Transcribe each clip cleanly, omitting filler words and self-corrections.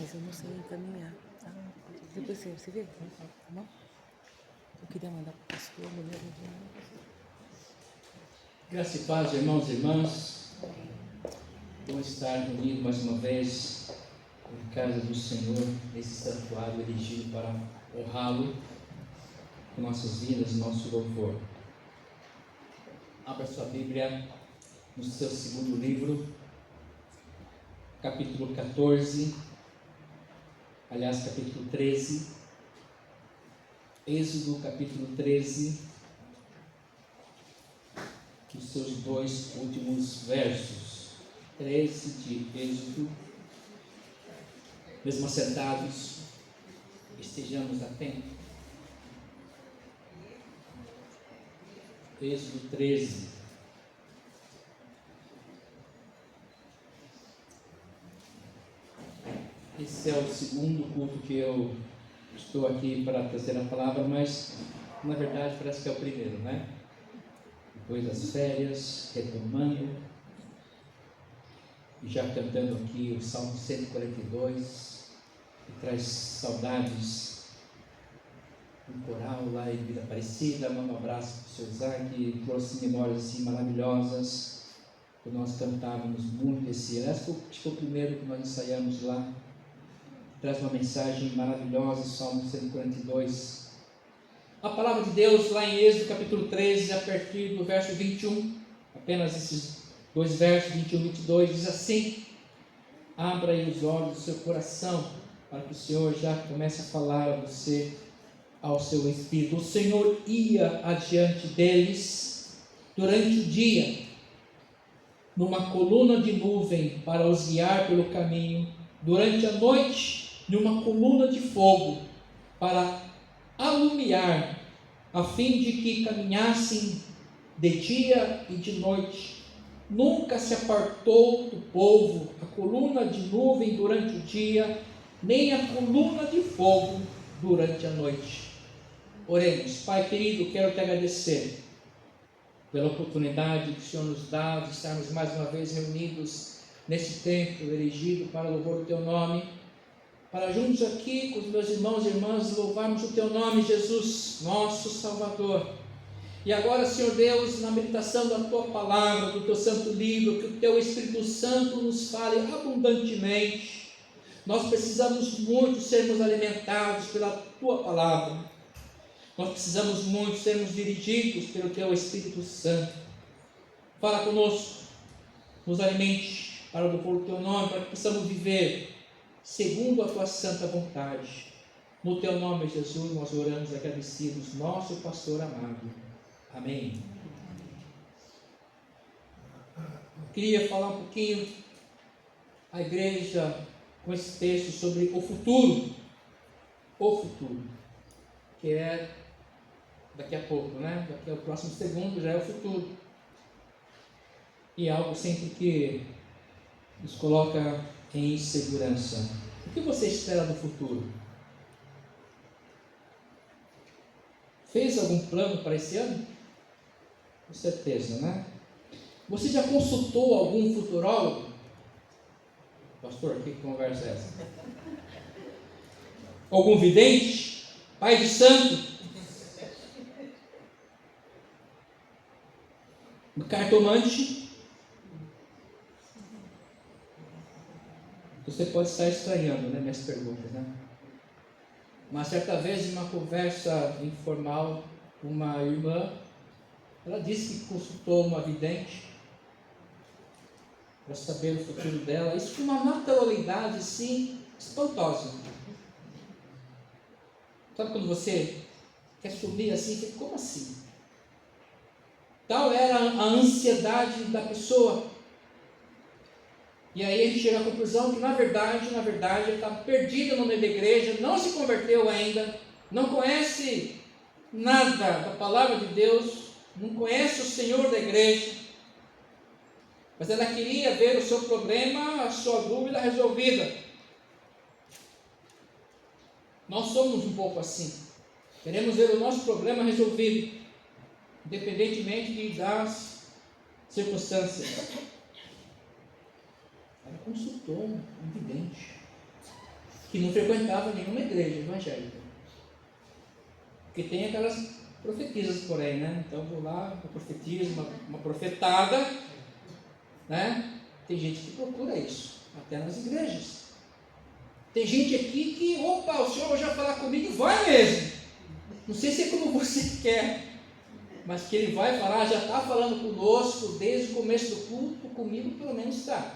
mas eu não sei encaminhar, tá? Depois você vê, tá bom? Eu queria mandar para o pastor, mulher de Graça e paz, irmãos e irmãs. Bom estar reunido mais uma vez na casa do Senhor, nesse santuário erigido para honrá-lo com nossas vidas e nosso louvor. Abra sua Bíblia no seu segundo livro, capítulo 14, aliás, capítulo 13, Êxodo, capítulo 13, os seus dois últimos versos, 13 de Êxodo. Mesmo assentados, estejamos atentos. Êxodo 13. Esse é o segundo culto que eu estou aqui para trazer a palavra, mas na verdade parece que é o primeiro, né? Depois das férias, retomando e já cantando aqui o Salmo 142, que traz saudades do coral lá em Vila Aparecida. Manda um abraço para o seu Isaac, que trouxe memórias assim maravilhosas, que nós cantávamos muito esse ano. Acho que foi o primeiro que nós ensaiamos lá. Traz uma mensagem maravilhosa, Salmo 142. A palavra de Deus lá em Êxodo capítulo 13, a partir do verso 21, apenas esses dois versos, 21 e 22, diz assim: abra aí os olhos do seu coração, para que o Senhor já comece a falar a você, ao seu espírito. O Senhor ia adiante deles durante o dia, numa coluna de nuvem para os guiar pelo caminho, durante a noite, numa coluna de fogo para alumiar, a fim de que caminhassem de dia e de noite. Nunca se apartou do povo a coluna de nuvem durante o dia, nem a coluna de fogo durante a noite. Oremos. Pai querido, quero te agradecer pela oportunidade que o Senhor nos dá de estarmos mais uma vez reunidos nesse templo erigido para o louvor do teu nome, para juntos aqui com os meus irmãos e irmãs louvarmos o teu nome, Jesus, nosso Salvador. E agora, Senhor Deus, na meditação da tua palavra, do teu santo livro, que o teu Espírito Santo nos fale abundantemente. Nós precisamos muito sermos alimentados pela tua palavra. Nós precisamos muito sermos dirigidos pelo teu Espírito Santo. Fala conosco, nos alimente para o louvor do teu nome, para que possamos viver segundo a tua santa vontade. No teu nome, Jesus, nós oramos agradecidos, nosso pastor amado. Amém. Eu queria falar um pouquinho à igreja com esse texto sobre o futuro. O futuro, que é daqui a pouco, né? Daqui ao próximo segundo já é o futuro. E é algo sempre que nos coloca em insegurança. O que você espera do futuro? Fez algum plano para esse ano? Com certeza, né? Você já consultou algum futurólogo? Pastor, que conversa é essa? Algum vidente? Pai de santo? Um cartomante? Você pode estar estranhando, né, minhas perguntas, né? Mas certa vez, em uma conversa informal, uma irmã, ela disse que consultou uma vidente para saber o futuro dela. Isso com uma naturalidade, assim, espantosa. Sabe quando você quer sumir assim? Como assim? Tal era a ansiedade da pessoa. E aí a gente chega à conclusão que na verdade, ele está perdido no meio da igreja, não se converteu ainda, não conhece nada da palavra de Deus, não conhece o Senhor da igreja, mas ela queria ver o seu problema, a sua dúvida resolvida. Nós somos um pouco assim, queremos ver o nosso problema resolvido, independentemente das circunstâncias. Ela consultou um vidente. que não frequentava nenhuma igreja evangélica. Porque tem aquelas profetisas por aí, né? Então vou lá, eu profetizo, uma profetada, né? Tem gente que procura isso, até nas igrejas. Tem gente aqui que, opa, o senhor já falar comigo, vai mesmo. Não sei se é como você quer, mas que ele vai falar, já está falando conosco desde o começo do culto, comigo pelo menos está.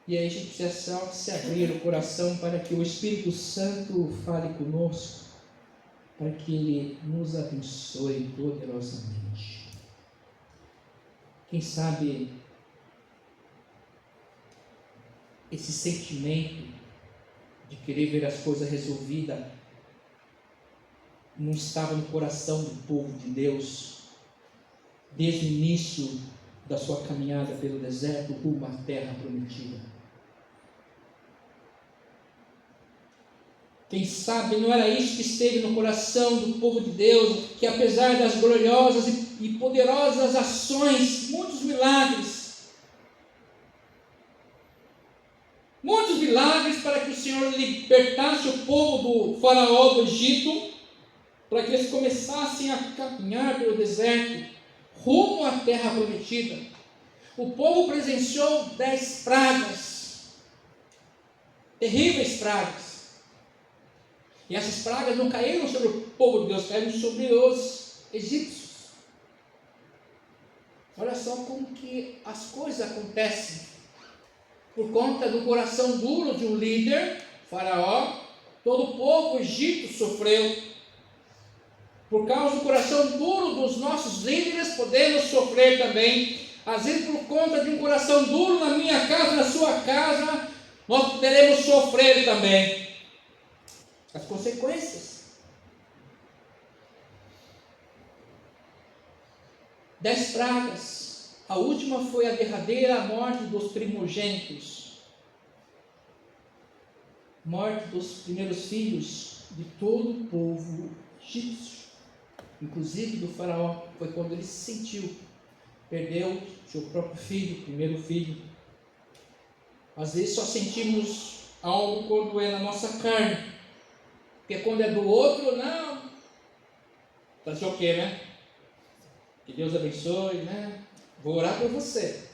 E aí a gente precisa se abrir o coração para que o Espírito Santo fale conosco, para que Ele nos abençoe poderosamente. Quem sabe esse sentimento de querer ver as coisas resolvidas não estava no coração do povo de Deus desde o início da sua caminhada pelo deserto rumo à terra prometida. Quem sabe não era isso que esteve no coração do povo de Deus, que apesar das gloriosas e poderosas ações, muitos milagres para que o Senhor libertasse o povo do faraó do Egito, para que eles começassem a caminhar pelo deserto, rumo à terra prometida. O povo presenciou 10 pragas, terríveis pragas. E essas pragas não caíram sobre o povo de Deus, caíram sobre os egípcios. Olha só como que as coisas acontecem. Por conta do coração duro de um líder, Faraó, todo o povo egípcio sofreu. Por causa do coração duro dos nossos líderes, podemos sofrer também. Às vezes, por conta de um coração duro na minha casa, na sua casa, nós poderemos sofrer também as consequências. 10 pragas. A última foi a derradeira, a morte dos primogênitos. Morte dos primeiros filhos de todo o povo egípcio. Inclusive do faraó. Foi quando ele se sentiu. Perdeu seu próprio filho, primeiro filho. Às vezes só sentimos algo quando é na nossa carne. Porque quando é do outro, não. Fazer o quê, né? Que Deus abençoe, né? Vou orar por você.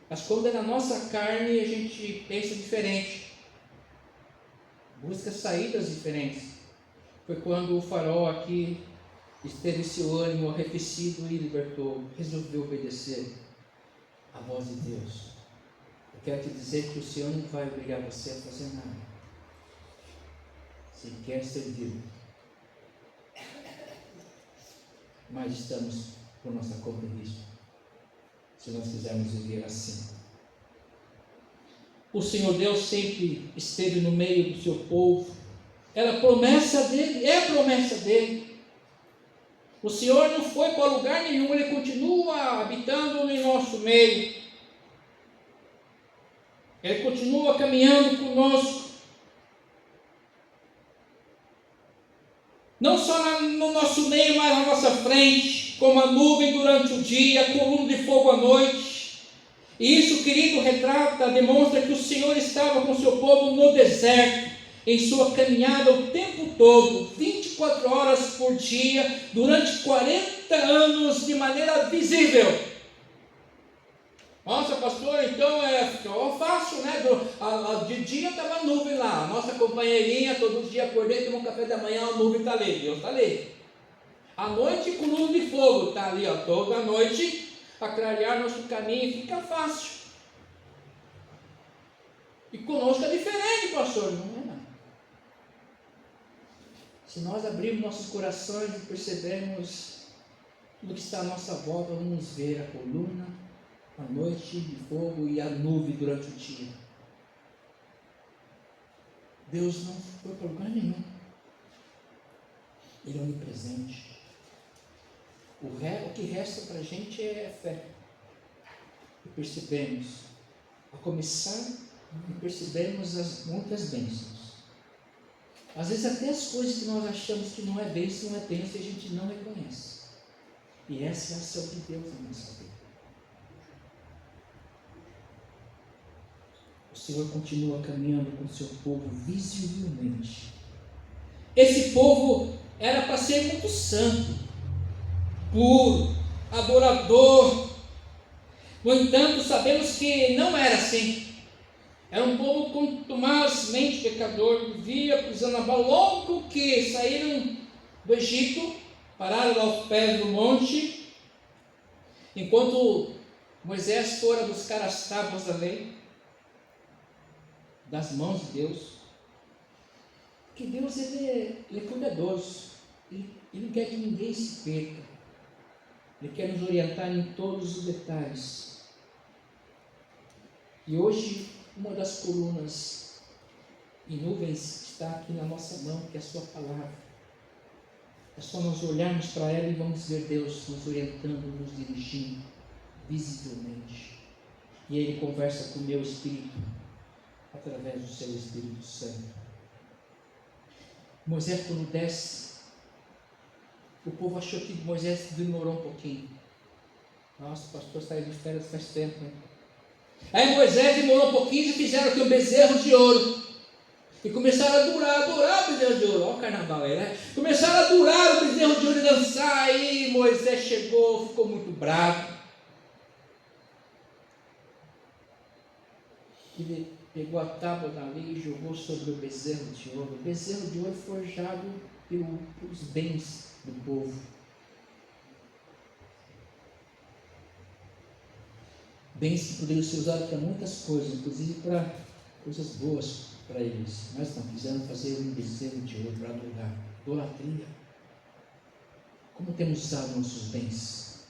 Mas quando é na nossa carne, a gente pensa diferente. Busca saídas diferentes. Foi quando o faraó aqui esteve seu ânimo arrefecido e libertou. Resolveu obedecer à voz de Deus. Eu quero te dizer que o Senhor não vai obrigar você a fazer nada. Se quer servir. Mas estamos por nossa conta e risco, se nós quisermos viver assim. O Senhor Deus sempre esteve no meio do seu povo. Era promessa dele, é promessa dele. O Senhor não foi para lugar nenhum, Ele continua habitando no nosso meio. Ele continua caminhando conosco. Não só no nosso meio, mas na nossa frente, como a nuvem durante o dia, a coluna de fogo à noite. E isso, querido, retrata, demonstra que o Senhor estava com o seu povo no deserto, em sua caminhada o tempo todo, 24 horas por dia, durante 40 anos, de maneira visível. Nossa, pastor, então ficou fácil, né? De dia estava nuvem lá, a nossa companheirinha, todos os dias acordei, tomou um café da manhã, a nuvem está ali, Deus está ali. À noite, coluna de fogo, está ali, ó, toda a noite, a clarear nosso caminho, fica fácil. E conosco é diferente, pastor, não é nada. Se nós abrirmos nossos corações e percebermos tudo que está à nossa volta, vamos ver a coluna, a noite de fogo e a nuvem durante o dia. Deus não foi para lugar nenhum. Ele é onipresente. O que resta para a gente é fé. E percebemos, a começar, e percebemos as muitas bênçãos. Às vezes até as coisas que nós achamos que não é bênção e a gente não reconhece. E essa é a ação de Deus na nossa vida. o Senhor continua caminhando com o seu povo visivelmente. Esse povo era para ser muito santo, puro, adorador. No entanto, sabemos que não era assim. Era um povo contumazmente pecador, vivia pisando na bola. Logo que saíram do Egito, pararam lá aos pés do monte, enquanto Moisés fora buscar as tábuas da lei, das mãos de Deus. Porque Deus ele é cuidadoso, ele quer que ninguém se perca, Ele quer nos orientar em todos os detalhes. E hoje, uma das colunas e nuvens está aqui na nossa mão, que é a sua palavra. É só nós olharmos para ela e vamos ver Deus nos orientando, nos dirigindo, visivelmente. E Ele conversa com o meu espírito, através do seu Espírito Santo. Moisés, quando desce, o povo achou que Moisés demorou um pouquinho. Nossa, o pastor saiu de férias faz tempo, hein? Aí Moisés demorou um pouquinho e fizeram aqui um bezerro de ouro. E começaram a adorar o bezerro de ouro. Olha o carnaval aí, né? Começaram a adorar o bezerro de ouro e dançar. Aí Moisés chegou, ficou muito bravo. Ele pegou a tábua da lei e jogou sobre o bezerro de ouro. O bezerro de ouro forjado pelos bens do povo. Bens que poderiam ser usados para muitas coisas, inclusive para coisas boas para eles. Mas não, quiseram fazer um bezerro de ouro para adorar. Idolatria. Como temos usado nossos bens?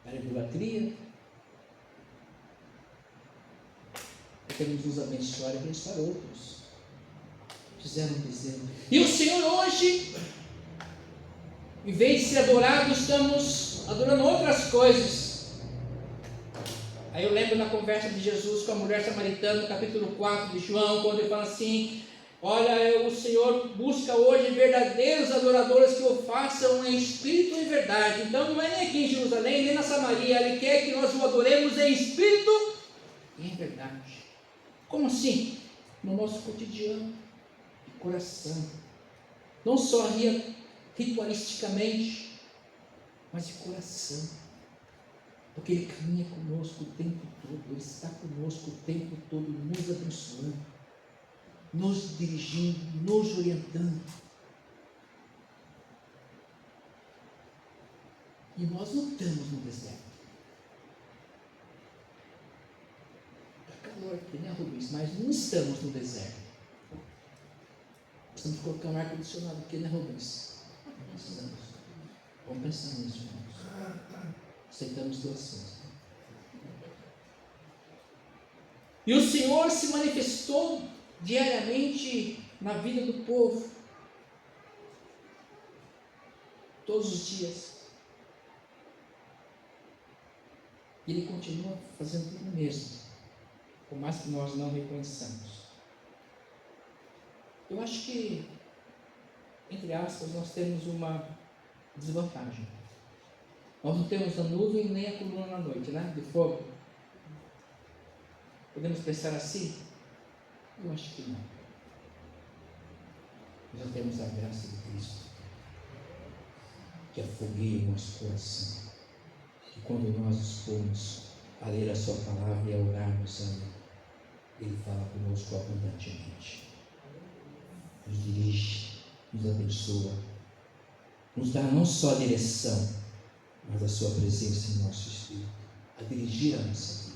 Para idolatria? Queremos nos abençoar e abençoar outros. Fizeram um bezerro. E o Senhor hoje, em vez de ser adorado, estamos adorando outras coisas. Aí eu lembro na conversa de Jesus com a mulher samaritana, no capítulo 4 de João, quando ele fala assim: olha, o Senhor busca hoje verdadeiros adoradores que o façam em espírito e verdade. Então não é nem aqui em Jerusalém, nem na Samaria. Ele quer que nós o adoremos em espírito e em verdade. Como assim? No nosso cotidiano, de coração. Não só ritualisticamente, mas de coração. Porque Ele caminha conosco o tempo todo, Ele está conosco o tempo todo, nos abençoando, nos dirigindo, nos orientando. E nós não estamos no deserto. Calor aqui, né, Rubens? Mas não estamos no deserto. Precisamos colocar um ar-condicionado aqui, né, Rubens? Não estamos. Vamos pensar nisso, irmãos. Aceitamos doações. E o Senhor se manifestou diariamente na vida do povo. Todos os dias. E Ele continua fazendo tudo mesmo. Por mais que nós não reconheçamos. Eu acho que, entre aspas, nós temos uma desvantagem. Nós não temos a nuvem nem a coluna na noite, né? De fogo. Podemos pensar assim? Eu acho que não. Nós já temos a graça de Cristo, que afogueia o nosso coração. Que quando nós expomos a ler a sua palavra e a orarmos a Ele fala conosco abundantemente. Nos dirige, nos abençoa, nos dá não só a direção, mas a sua presença em nosso espírito, a dirigir a nossa vida.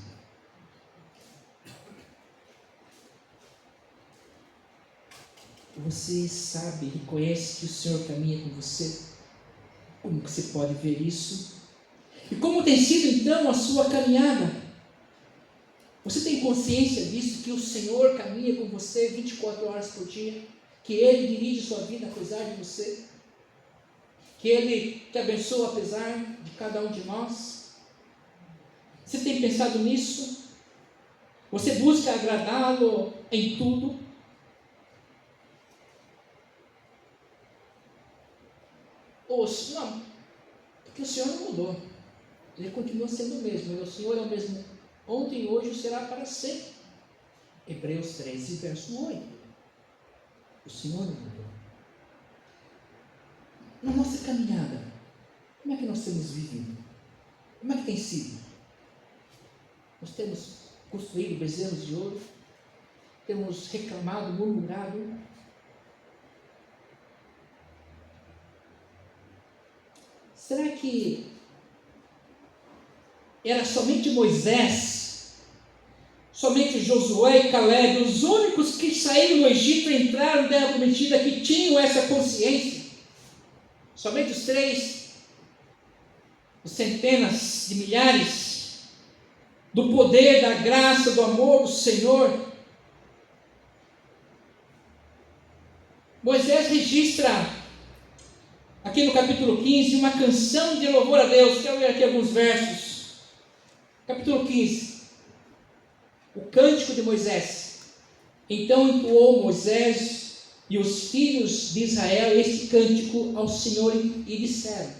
Você sabe, reconhece que o Senhor caminha com você? Como que você pode ver isso? E como tem sido então a sua caminhada? Você tem consciência disso, que o Senhor caminha com você 24 horas por dia? Que Ele dirige sua vida apesar de você? Que Ele te abençoa apesar de cada um de nós? Você tem pensado nisso? Você busca agradá-lo em tudo? Ou não, porque o Senhor não mudou. Ele continua sendo o mesmo. O Senhor é o mesmo ontem e hoje será para sempre. Hebreus 13, verso 8. O Senhor não mudou. Na nossa caminhada, como é que nós temos vivido? Como é que tem sido? Nós temos construído bezerros de ouro? Temos reclamado, murmurado? Será que era somente Moisés, somente Josué e Caleb, os únicos que saíram do Egito e entraram na terra prometida, que tinham essa consciência? Somente os 3, os centenas de milhares, do poder, da graça, do amor do Senhor? Moisés registra aqui no capítulo 15 uma canção de louvor a Deus. Quero ler aqui alguns versos. Capítulo 15, o cântico de Moisés. Então entoou Moisés e os filhos de Israel este cântico ao Senhor e disseram: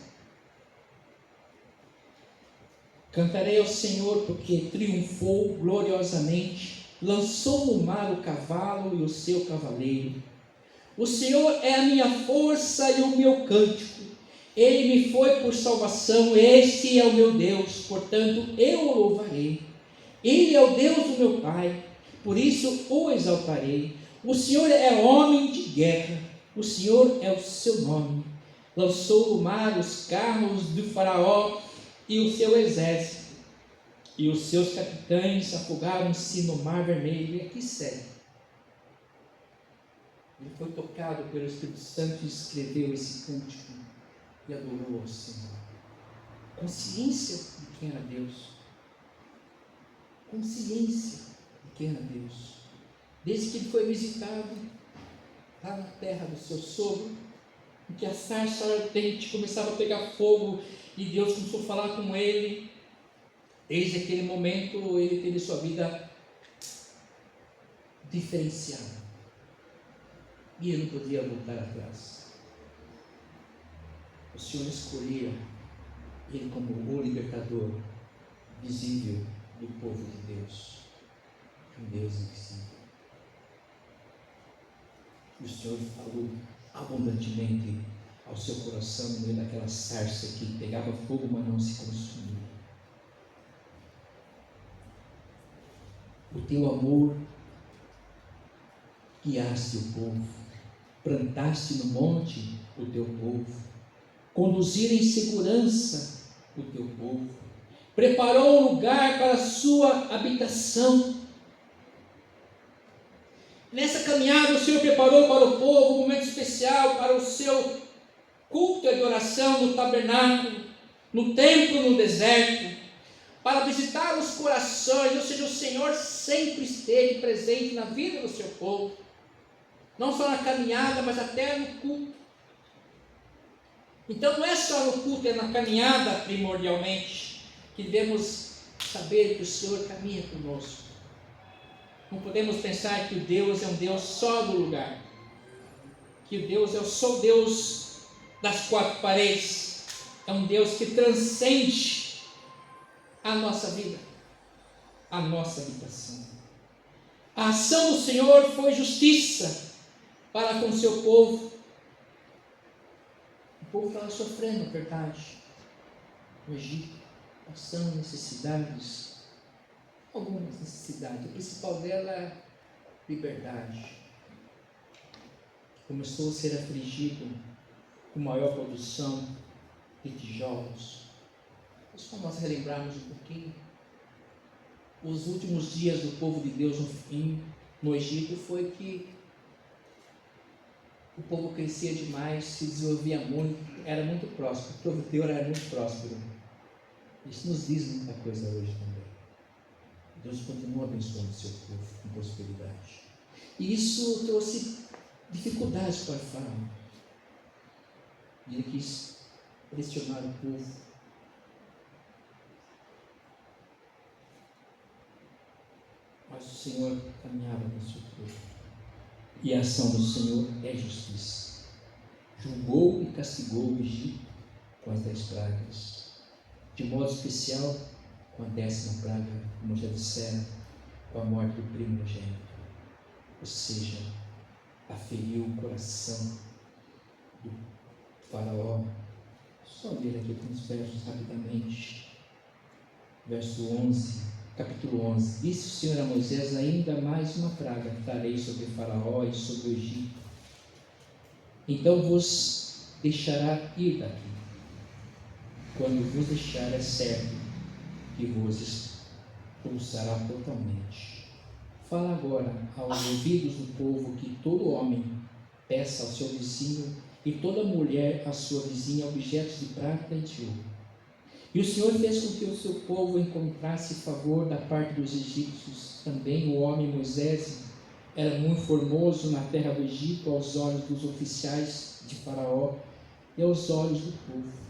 cantarei ao Senhor porque triunfou gloriosamente, lançou no mar o cavalo e o seu cavaleiro. O Senhor é a minha força e o meu cântico, Ele me foi por salvação, este é o meu Deus, portanto eu o louvarei. Ele é o Deus do meu Pai, por isso o exaltarei. O Senhor é homem de guerra, o Senhor é o seu nome. Lançou no mar os carros do faraó e o seu exército, e os seus capitães afogaram-se no mar vermelho. E aqui segue. Ele foi tocado pelo Espírito Santo e escreveu esse cântico e adorou ao Senhor. Consciência de quem era Deus. Consciência de quem era Deus. Desde que ele foi visitado lá na terra do seu sogro, em que a sarça ardente começava a pegar fogo e Deus começou a falar com ele. Desde aquele momento ele teve sua vida diferenciada. E ele não podia voltar atrás. O Senhor escolhia ele como o libertador visível do povo de Deus, um Deus invisível. E o Senhor falou abundantemente ao seu coração no meio daquela sarça que pegava fogo, mas não se consumia. O teu amor guiaste o povo, plantaste no monte o teu povo, conduzir em segurança o teu povo, preparou um lugar para a sua habitação. Nessa caminhada o Senhor preparou para o povo um momento especial para o seu culto e adoração no tabernáculo, no templo, no deserto, para visitar os corações. Ou seja, o Senhor sempre esteve presente na vida do seu povo, não só na caminhada, mas até no culto. Então não é só no culto, é na caminhada primordialmente que devemos saber que o Senhor caminha conosco. Não podemos pensar que o Deus é um Deus só do lugar, que o Deus é só o Deus das 4 paredes, é um Deus que transcende a nossa vida, a nossa habitação. A ação do Senhor foi justiça para com o seu povo. O povo estava sofrendo, na verdade, no Egito, passando necessidades, algumas necessidades. A principal dela é liberdade. Começou a ser afligido com maior produção de tijolos. É só nós relembrarmos um pouquinho. Os últimos dias do povo de Deus no Egito foi que o povo crescia demais, se desenvolvia muito, era muito próspero. O povo de Deus era muito próspero. Isso nos diz muita coisa hoje também. Deus continua abençoando o seu povo com prosperidade. E isso trouxe dificuldades para o faraó. E ele quis pressionar o povo. Mas o Senhor caminhava com o seu povo. E a ação do Senhor é justiça. Julgou e castigou o Egito com as 10 pragas. De modo especial, com a 10ª praga, como já disseram, com a morte do primogênito. Ou seja, aferiu o coração do faraó. Só ler aqui alguns versos rapidamente. Verso 11, capítulo 11. Disse o Senhor a Moisés: ainda mais uma praga trarei sobre Faraó e sobre o Egito. Então vos deixará ir daqui. Quando vos deixar, é certo que vos expulsará totalmente. Fala agora aos ouvidos do povo que todo homem peça ao seu vizinho e toda mulher à sua vizinha objetos de prata e de ouro. E o Senhor fez com que o seu povo encontrasse favor da parte dos egípcios. Também o homem Moisés era muito formoso na terra do Egito aos olhos dos oficiais de Faraó e aos olhos do povo.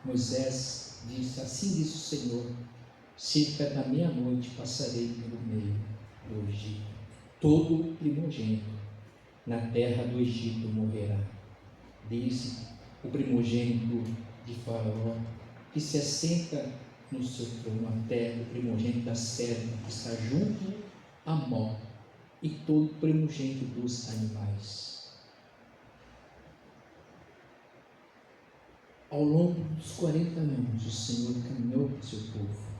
Moisés disse: assim diz o Senhor, cerca da meia-noite passarei pelo meio do Egito. Todo primogênito na terra do Egito morrerá, desde o primogênito de Faraó, que se assenta no seu trono, até o primogênito da serva, que está junto a Mó, e todo primogênito dos animais. Ao longo dos 40 anos, o Senhor caminhou com o seu povo.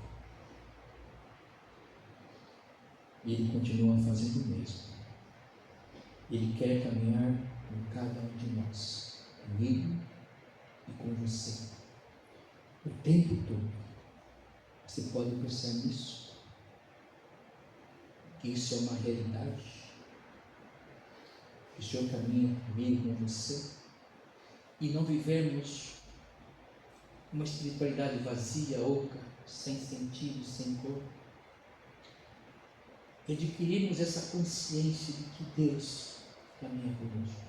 E Ele continua fazendo o mesmo. Ele quer caminhar com cada um de nós, comigo e com você, o tempo todo. Você pode pensar nisso? Que isso é uma realidade? Que o Senhor caminha comigo, com você, e não vivemos uma espiritualidade vazia, oca, sem sentido, sem cor. E adquirirmos essa consciência de que Deus caminha conosco.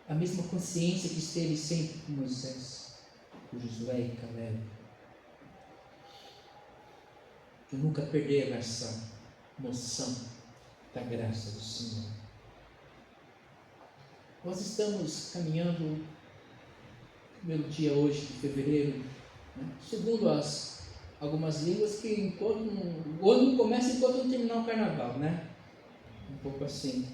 A mesma consciência que esteve sempre com Moisés, com Josué e Caleb. De nunca perder essa noção da graça do Senhor. Nós estamos caminhando primeiro dia hoje de fevereiro, né? Segundo algumas línguas, que enquanto o ano não começa enquanto não terminar o carnaval, né? Um pouco assim.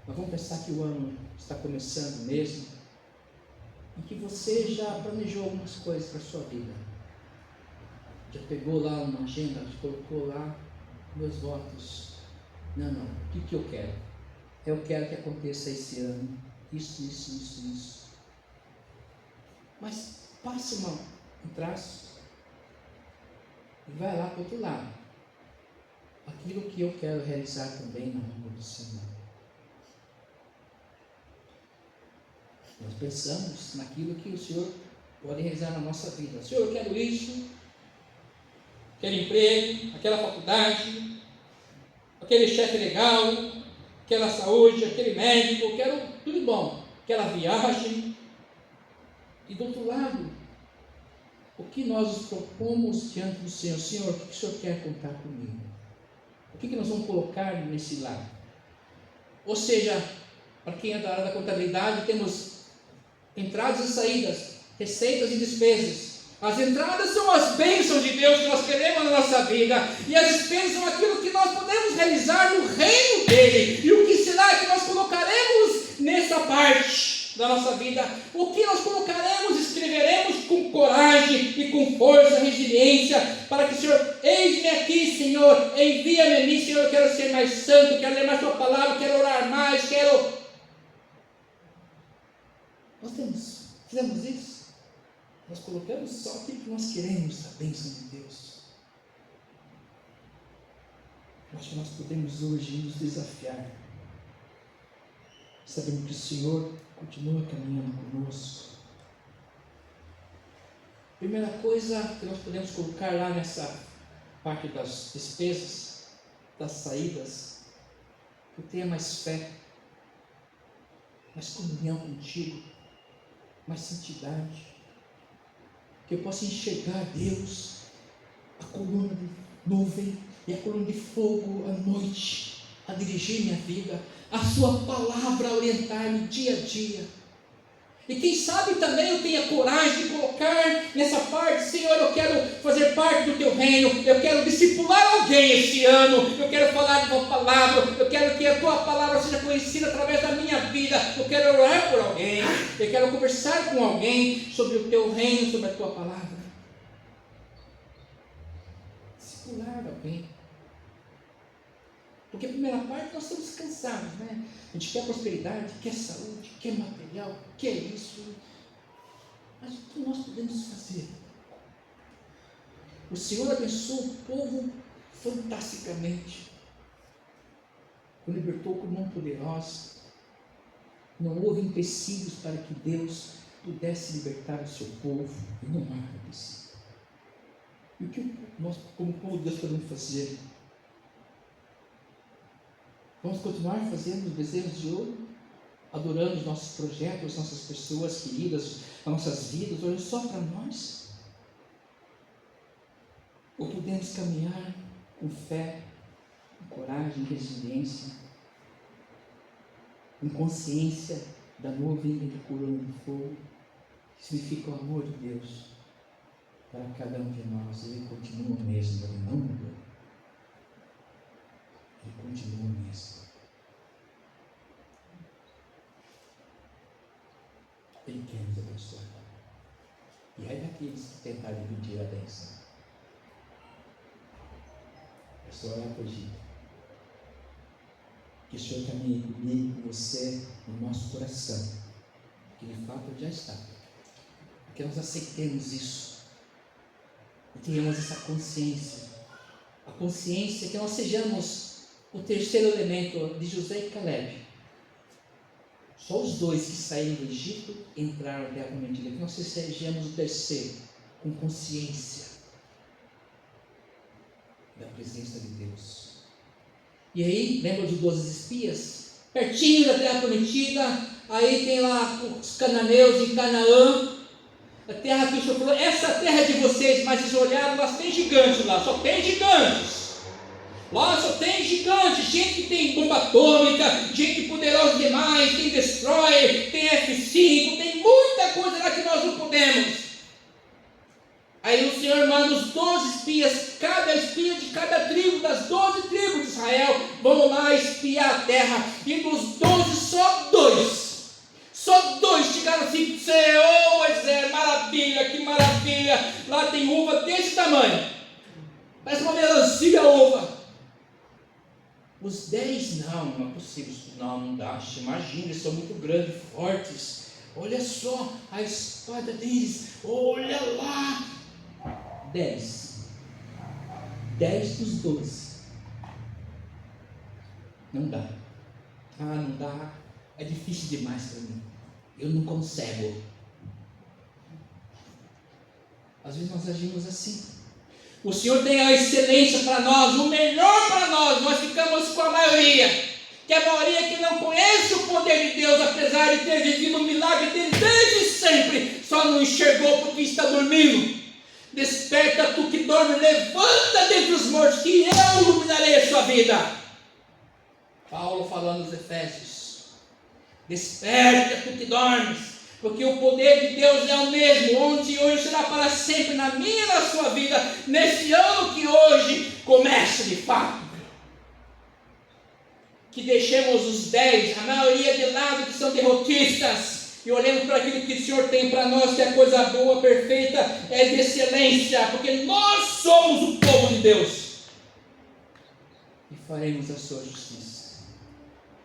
Mas vamos pensar que o ano está começando mesmo, e que você já planejou algumas coisas para a sua vida. Já pegou lá uma agenda, já colocou lá meus votos. Não, o que eu quero? Eu quero que aconteça esse ano isso. Mas passe um traço e vai lá para o outro lado. Aquilo que eu quero realizar também na mão do Senhor. Nós pensamos naquilo que o Senhor pode realizar na nossa vida. Senhor, eu quero isso, quero emprego, aquela faculdade, aquele chefe legal, aquela saúde, aquele médico, quero tudo bom, aquela viagem. E do outro lado, o que nós nos propomos diante do Senhor? Senhor, o que o Senhor quer contar comigo? O que nós vamos colocar nesse lado? Ou seja, para quem é da área da contabilidade, temos entradas e saídas, receitas e despesas. As entradas são as bênçãos de Deus que nós queremos na nossa vida, e as despesas são aquilo que nós podemos realizar no reino dele. E o que será que nós colocaremos nessa parte da nossa vida? O que nós colocaremos, escreveremos com coragem e com força, resiliência, para que o Senhor, eis-me aqui, Senhor, envia-me a mim, Senhor, eu quero ser mais santo, quero ler mais tua palavra, quero orar mais, Nós fizemos isso? Nós colocamos só aquilo que nós queremos, a bênção de Deus. Acho que nós podemos hoje nos desafiar, sabendo que o Senhor continua caminhando conosco. Primeira coisa que nós podemos colocar lá nessa parte das despesas, das saídas, que eu tenha mais fé, mais comunhão contigo, mais santidade, que eu possa enxergar Deus, a coluna de nuvem e a coluna de fogo à noite, a dirigir minha vida, a sua palavra a orientar-me dia a dia. E quem sabe também eu tenha coragem de colocar nessa parte: Senhor, eu quero fazer parte do teu reino, eu quero discipular alguém este ano, eu quero falar de tua palavra, eu quero que a tua palavra seja conhecida através da minha vida, eu quero orar por alguém, eu quero conversar com alguém sobre o teu reino, sobre a tua palavra. Discipular alguém. Porque a primeira parte nós estamos cansados, né? A gente quer prosperidade, quer saúde, quer material, quer isso. Mas o que nós podemos fazer? O Senhor abençoou o povo fantasticamente. O libertou com mão poderosa. Não houve empecilhos para que Deus pudesse libertar o seu povo. E não há empecilho. E o que nós, como povo de Deus, podemos fazer? Vamos continuar fazendo os bezerros de ouro, adorando os nossos projetos, as nossas pessoas queridas, as nossas vidas, olhando só para nós? Ou podemos caminhar com fé, com coragem, resiliência, com consciência da nuvem e do coroa de fogo, que significa o amor de Deus para cada um de nós? Ele continua o mesmo, ele não mudou. Ele continua o mesmo. Ele quer nos abençoar. E aí daqueles que tentarem impedir a bênção, é só orar por Gita. Que o Senhor caminhe comigo, com você, no nosso coração. Que de fato já está. Que nós aceitemos isso. E tenhamos essa consciência. A consciência que nós sejamos o terceiro elemento de José e Caleb. Só os dois que saíram do Egito entraram na terra prometida. Que nós sejamos o terceiro, com consciência da presença de Deus. E aí, lembra dos 12 espias? Pertinho da terra prometida, aí tem lá os cananeus em Canaã, a terra que o Senhor falou: essa terra é de vocês. Mas eles olharam, lá tem gigantes lá, só tem gigantes. Lá só tem gigantes, gente que tem bomba atômica, gente poderosa demais, tem destroyer, tem F5, tem muita coisa lá que nós não podemos. Aí o Senhor manda os 12 espias, cada espia de cada tribo, das 12 tribos de Israel, vão lá espiar a terra. E dos 12, só dois chegaram assim: oh Moisés, maravilha, que maravilha, lá tem uva desse tamanho, parece uma melancia uva. Os 10, não é possível, não dá, imagina, eles são muito grandes, fortes, olha só a espada deles, olha lá. 10 dos 12, não dá, não dá, é difícil demais para mim, eu não consigo. Às vezes nós agimos assim. O Senhor tem a excelência para nós, o melhor para nós, nós ficamos com a maioria, que a maioria que não conhece o poder de Deus, apesar de ter vivido o milagre dele desde sempre, só não enxergou porque está dormindo. Desperta tu que dorme, levanta dentre os mortos, que eu iluminarei a sua vida. Paulo falando aos Efésios: desperta tu que dormes, porque o poder de Deus é o mesmo, ontem e hoje será para sempre, na minha e na sua vida, nesse ano que hoje começa de fato. Que deixemos os 10, a maioria de lado, que são derrotistas, e olhemos para aquilo que o Senhor tem para nós, que é coisa boa, perfeita, é de excelência, porque nós somos o povo de Deus, e faremos a sua justiça,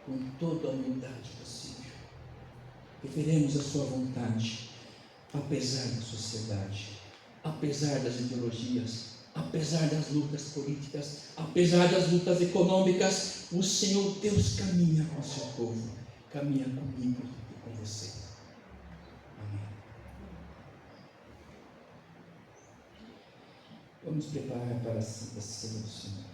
com toda a humildade possível, e veremos a sua vontade, apesar da sociedade, apesar das ideologias, apesar das lutas políticas, apesar das lutas econômicas. O Senhor Deus caminha com o seu povo, caminha comigo e com você. Amém. Vamos preparar para a ceia do Senhor.